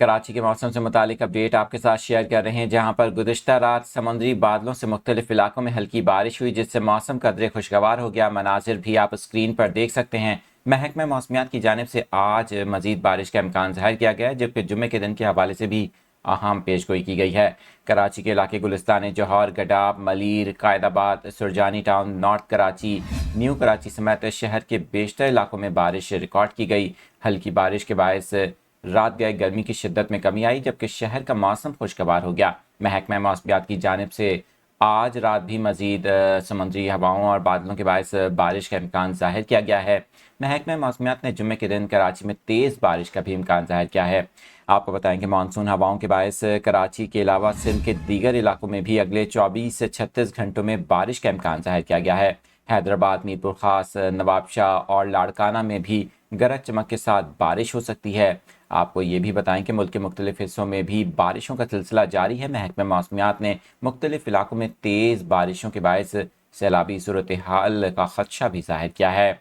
کراچی کے موسم سے متعلق اپڈیٹ آپ کے ساتھ شیئر کر رہے ہیں، جہاں پر گزشتہ رات سمندری بادلوں سے مختلف علاقوں میں ہلکی بارش ہوئی، جس سے موسم قدرے خوشگوار ہو گیا۔ مناظر بھی آپ اسکرین پر دیکھ سکتے ہیں۔ محکمہ موسمیات کی جانب سے آج مزید بارش کا امکان ظاہر کیا گیا ہے، جبکہ جمعے کے دن کے حوالے سے بھی اہم پیش گوئی کی گئی ہے۔ کراچی کے علاقے گلستان جوہر، گڈاب، ملیر، قائد آباد، Surjani town, north Karachi, new Karachi سمیت شہر کے بیشتر علاقوں میں بارش ریکارڈ کی گئی۔ ہلکی بارش کے باعث رات گئے گرمی کی شدت میں کمی آئی، جبکہ شہر کا موسم خوشگوار ہو گیا۔ محکمہ موسمیات کی جانب سے آج رات بھی مزید سمندری ہواؤں اور بادلوں کے باعث بارش کا امکان ظاہر کیا گیا ہے۔ محکمہ موسمیات نے جمعے کے دن کراچی میں تیز بارش کا بھی امکان ظاہر کیا ہے۔ آپ کو بتائیں کہ مانسون ہواؤں کے باعث کراچی کے علاوہ سندھ کے دیگر علاقوں میں بھی اگلے 24 سے 36 گھنٹوں میں بارش کا امکان ظاہر کیا گیا ہے۔ حیدرآباد، میرپور خاص، نواب شاہ اور لاڑکانہ میں بھی گرج چمک کے ساتھ بارش ہو سکتی ہے۔ آپ کو یہ بھی بتائیں کہ ملک کے مختلف حصوں میں بھی بارشوں کا سلسلہ جاری ہے۔ محکمہ موسمیات نے مختلف علاقوں میں تیز بارشوں کے باعث سیلابی صورتحال کا خدشہ بھی ظاہر کیا ہے۔